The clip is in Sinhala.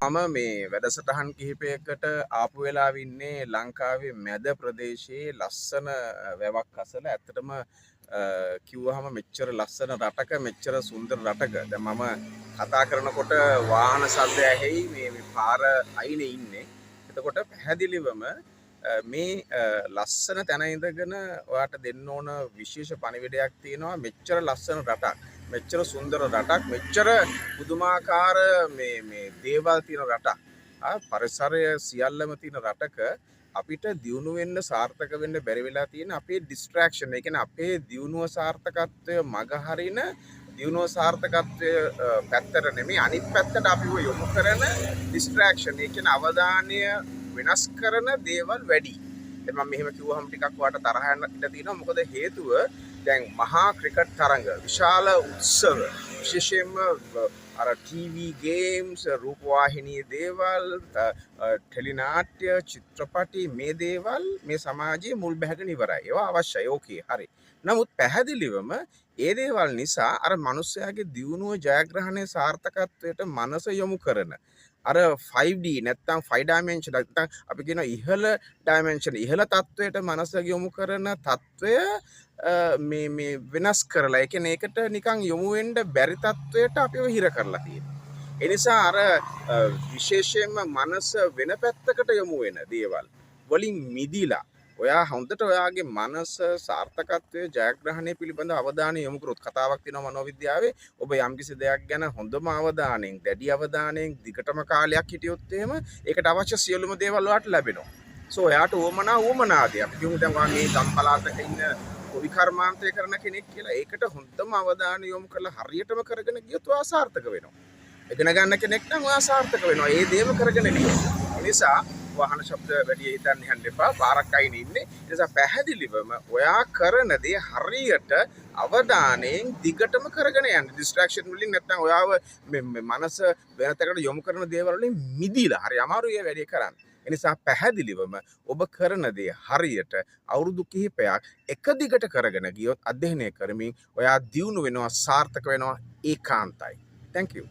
මම මේ වැඩසටහන් කිහිපයකට ආපු වෙලාවෙ ඉන්නේ ලංකාවේ මැද ප්‍රදේශයේ ලස්සන වැවක් අසල. ඇත්තටම කිව්වහම මෙච්චර ලස්සන රටක මෙච්චර සුන්දර රටක දැන් මම කතා කරනකොට වාහන ශබ්ද ඇහෙයි මේ පාර අයිනේ ඉන්නේ. එතකොට පැහැදිලිවම මේ ලස්සන තැන ඉඳගෙන ඔයාට දෙන්න ඕන විශේෂ පණිවිඩයක් තියෙනවා. මෙච්චර ලස්සන රටක්, මෙච්චර සුන්දර රටක්, මෙච්චර පුදුමාකාර මේ දේවල් තියෙන රටක්, පරිසරය සියල්ලම තියෙන රටක අපිට දියුණු වෙන්න සාර්ථක වෙන්න බැරි වෙලා තියෙන අපේ ඩිස්ට්‍රැක්ෂන්. ඒ කියන්නේ අපේ දියුණුව සාර්ථකත්වය මග හරින දියුණුව සාර්ථකත්වය පැත්තට නෙමෙයි අනිත් පැත්තට අපිව යොමු කරන ඩිස්ට්‍රැක්ෂන්. ඒ කියන්නේ අවධානය වෙනස් කරන දේවල් වැඩි. දැන් මම මෙහෙම කිව්වහම ටිකක් ඔයාලට තරහ යන්න ඉඩ තියෙනවා. මොකද හේතුව දැන් මහා ක්‍රිකට් තරඟ, විශාල උත්සව, විශේෂයෙන්ම අර ටීවී ගේම්ස්, රූපවාහිනී දේවල්, ටෙලිනාට්‍ය, චිත්‍රපටි, මේ දේවල් මේ සමාජයේ මුල් බැහැගෙන ඉවරයි. ඒවා අවශ්‍යයි. ඕකේ. හරි. නමුත් පැහැදිලිවම ඒ දේවල් නිසා අර මිනිස්යාගේ දියුණුව ජයග්‍රහණය සාර්ථකත්වයට මනස යොමු කරන අර 5D නැත්තම් 5 dimension නැත්තම් අපි කියන ඉහළ dimension ඉහළ තත්වයට මනස යොමු කරන තත්වය මේ වෙනස් කරලා ඒ කියන්නේ ඒකට නිකන් යොමු වෙන්න බැරි තත්වයට අපිව හිර කරලා තියෙනවා. ඒ නිසා අර විශේෂයෙන්ම මනස වෙන පැත්තකට යොමු වෙන දේවල් වලින් මිදිලා ඔයා හොඳට ඔයාගේ මනස සාර්ථකත්වයේ ජයග්‍රහණය පිළිබඳ අවධානය යොමු කරොත් කතාවක් තියෙනවා මනෝවිද්‍යාවේ ඔබ යම්කිසි දෙයක් ගැන හොඳම අවධානයෙන් දැඩි අවධානයෙන් දිගටම කාලයක් හිටියොත් එහෙම ඒකට අවශ්‍ය සියලුම දේවල් ඔයාට ලැබෙනවා. සෝ ඔයාට උවමනාදී අපි කියමු දැන් ඔයා මේ ගම්පලාතක ඉන්න කොවි කර්මාන්තය කරන කෙනෙක් කියලා ඒකට හොඳම අවධානය යොමු කරලා හරියටම කරගෙන ගියොත් ඔයා සාර්ථක වෙනවා. ඉගෙන ගන්න කෙනෙක් නම් ඔයා සාර්ථක වෙනවා. ඒ දේම කරගෙන ගියොත්. ඒ නිසා වාහන ශබ්ද වැඩි හිතන්න යන්න එපා. පාරක් අයිනේ ඉන්නේ. ඒ නිසා පැහැදිලිවම ඔයා කරන දේ හරියට අවධානයෙන් දිගටම කරගෙන යන්න. ඩිස්ට්‍රැක්ෂන් වලින් නැත්නම් ඔයාව මනස වෙනතකට යොමු කරන දේවල් වලින් මිදිලා හරි අමාරුයි ඒ වැඩේ කරන්න. ඒ නිසා පැහැදිලිවම ඔබ කරන දේ හරියට අවුරුදු කිහිපයක් එක දිගට කරගෙන ගියොත් අධ්‍යයනය කරමින් ඔයා දියුණු වෙනවා, සාර්ථක වෙනවා ඒකාන්තයි. Thank you.